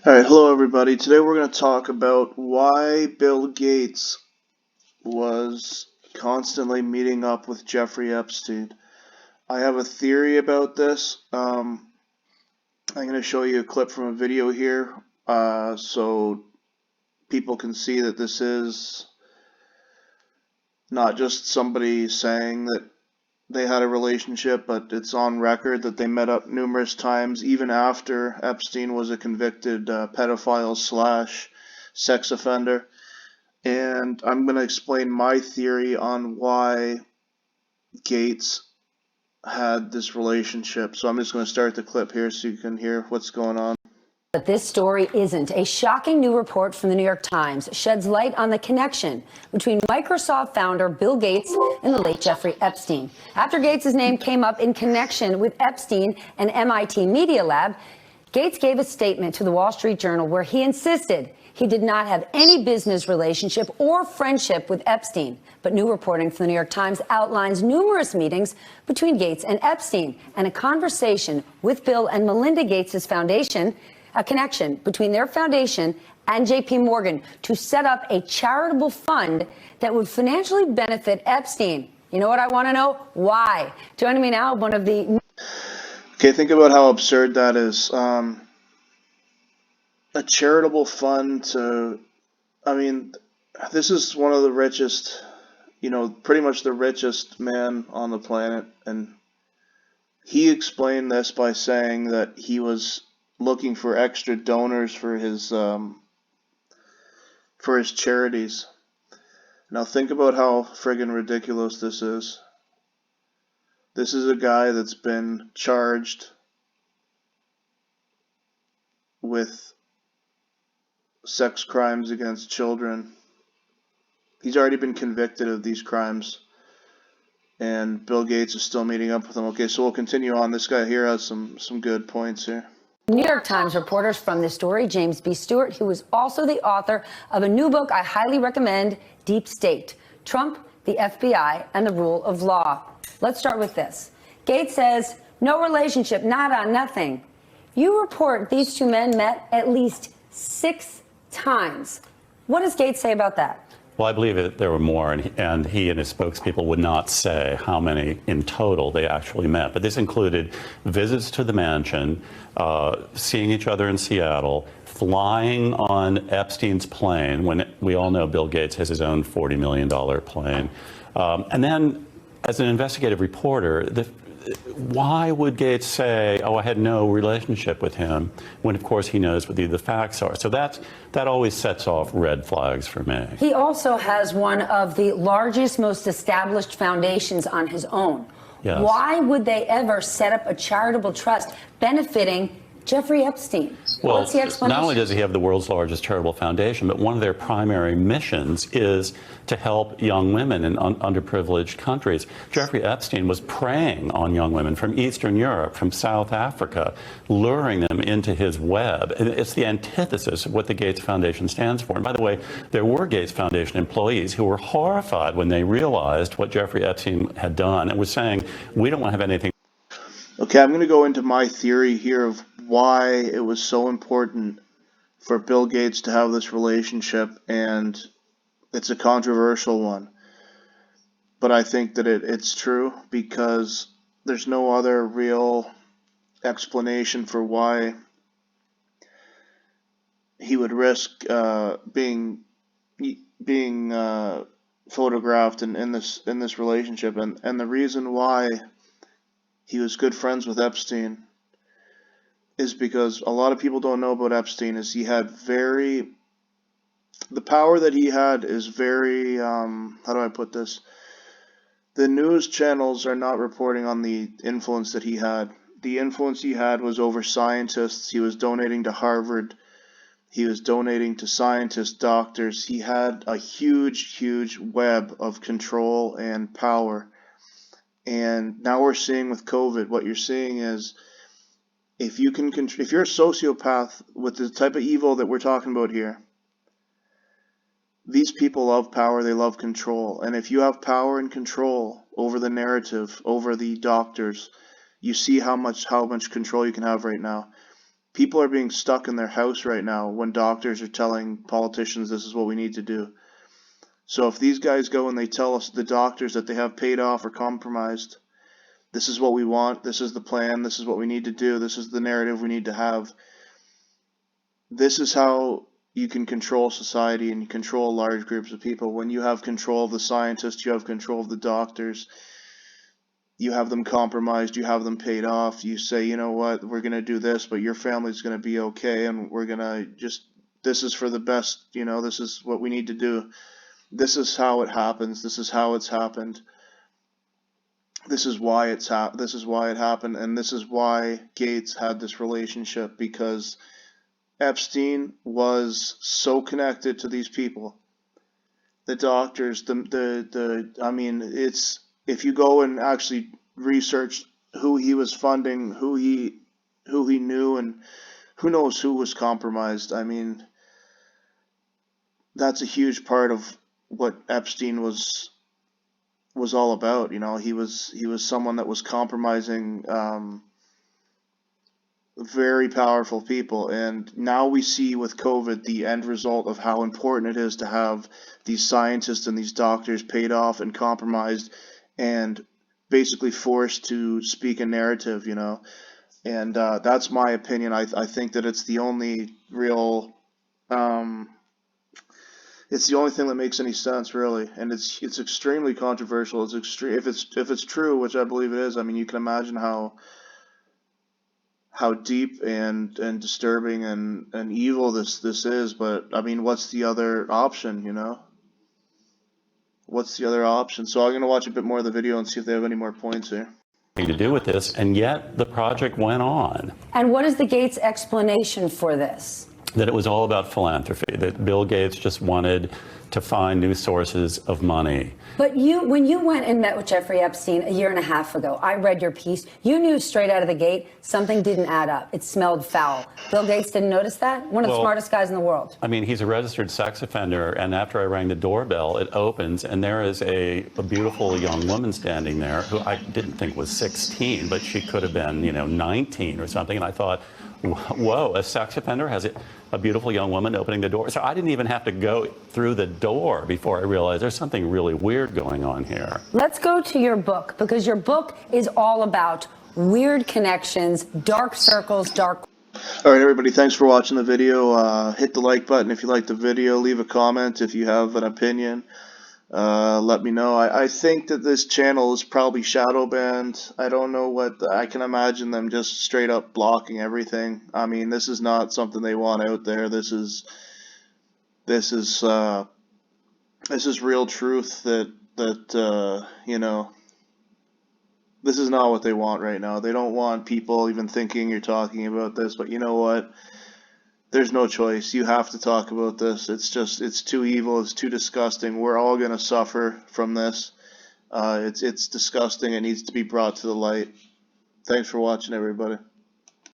All right, hello everybody. Today we're going to talk about why Bill Gates was constantly meeting up with Jeffrey Epstein. I have a theory about this. I'm going to show you a clip from a video here so people can see that this is not just somebody saying that they had a relationship, but it's on record that they met up numerous times, even after Epstein was a convicted pedophile slash sex offender. And I'm going to explain my theory on why Gates had this relationship. So I'm just going to start the clip here so you can hear what's going on. But this story isn't. A shocking new report from the New York Times sheds light on the connection between Microsoft founder Bill Gates and the late Jeffrey Epstein. After Gates' name came up in connection with Epstein and MIT Media Lab, Gates gave a statement to the Wall Street Journal where he insisted he did not have any business relationship or friendship with Epstein. But new reporting from the New York Times outlines numerous meetings between Gates and Epstein and a conversation with Bill and Melinda Gates' foundation, a connection between their foundation and JP Morgan to set up a charitable fund that would financially benefit Epstein. You know what I want to know? Why? Joining me now, one of the... Okay, think about how absurd that is. A charitable fund this is one of the richest, pretty much the richest man on the planet. And he explained this by saying that he was looking for extra donors for his charities. Now think about how friggin' ridiculous this is. This is a guy that's been charged with sex crimes against children. He's already been convicted of these crimes, and Bill Gates is still meeting up with him. Okay, so we'll continue on. This guy here has some good points here. New York Times reporters from this story, James B. Stewart, who is also the author of a new book I highly recommend, Deep State, Trump, the FBI, and the Rule of Law. Let's start with this. Gates says, no relationship, nada, nothing. You report these two men met at least 6 times. What does Gates say about that? Well, I believe that there were more, and he and his spokespeople would not say how many in total they actually met. But this included visits to the mansion, seeing each other in Seattle, flying on Epstein's plane, when we all know Bill Gates has his own $40 million plane. And then, as an investigative reporter, why would Gates say, oh, I had no relationship with him, when, of course, he knows what the facts are? So that always sets off red flags for me. He also has one of the largest, most established foundations on his own. Yes. Why would they ever set up a charitable trust benefiting Jeffrey Epstein? Well, what's the explanation? Not only does he have the world's largest charitable foundation, but one of their primary missions is to help young women in underprivileged countries. Jeffrey Epstein was preying on young women from Eastern Europe, from South Africa, luring them into his web. And it's the antithesis of what the Gates Foundation stands for. And by the way, there were Gates Foundation employees who were horrified when they realized what Jeffrey Epstein had done and was saying, we don't want to have anything. Okay, I'm going to go into my theory here of why it was so important for Bill Gates to have this relationship, and it's a controversial one. But I think that it's true because there's no other real explanation for why he would risk being photographed in this relationship, and the reason why he was good friends with Epstein is because a lot of people don't know about Epstein is he had the power that he had is very, how do I put this? The news channels are not reporting on the influence that he had. The influence he had was over scientists. He was donating to Harvard. He was donating to scientists, doctors. He had a huge, huge web of control and power. And now we're seeing with COVID, what you're seeing is if you're a sociopath with the type of evil that we're talking about here, these people love power, they love control. And if you have power and control over the narrative, over the doctors, you see how much control you can have right now. People are being stuck in their house right now when doctors are telling politicians this is what we need to do. So if these guys go and they tell us, the doctors, that they have paid off or compromised, this is what we want, this is the plan, this is what we need to do, this is the narrative we need to have. This is how you can control society and control large groups of people. When you have control of the scientists, you have control of the doctors, you have them compromised, you have them paid off, you say, you know what, we're going to do this, but your family's going to be okay, and we're going to just, this is for the best, this is what we need to do. This is how it happens. This is how it's happened. This is why it happened, and this is why Gates had this relationship, because Epstein was so connected to these people, the doctors, I mean, it's, if you go and actually research who he was funding, who he knew, and who knows who was compromised. I mean, that's a huge part of what Epstein was all about. He was someone that was compromising very powerful people, and now we see with COVID the end result of how important it is to have these scientists and these doctors paid off and compromised and basically forced to speak a narrative, and that's my opinion. I think that it's the only real it's the only thing that makes any sense, really, and it's extremely controversial. It's extreme if it's true, which I believe it is. I mean, you can imagine how deep and disturbing and evil this is. But I mean, what's the other option? What's the other option? So I'm gonna watch a bit more of the video and see if they have any more points here. To do with this, and yet the project went on. And what is the Gates explanation for this? That it was all about philanthropy, that Bill Gates just wanted to find new sources of money. But when you went and met with Jeffrey Epstein a year and a half ago, I read your piece, you knew straight out of the gate something didn't add up. It smelled foul. Bill Gates didn't notice that? One of the smartest guys in the world. I mean, he's a registered sex offender, and after I rang the doorbell, it opens, and there is a beautiful young woman standing there who I didn't think was 16, but she could have been, 19 or something, and I thought, whoa, a sex offender has a beautiful young woman opening the door. So I didn't even have to go through the door before I realized there's something really weird going on here. Let's go to your book, because your book is all about weird connections, dark circles, dark... All right, everybody, thanks for watching the video. Hit the like button if you liked the video. Leave a comment if you have an opinion. Let me know. I think that this channel is probably shadow banned. I don't know what, I can imagine them just straight up blocking everything. I mean, this is not something they want out there. This is real truth that this is not what they want right now. They don't want people even thinking you're talking about this, but you know what? There's no choice. You have to talk about this. It's too evil. It's too disgusting. We're all going to suffer from this. It's disgusting. It needs to be brought to the light. Thanks for watching, everybody.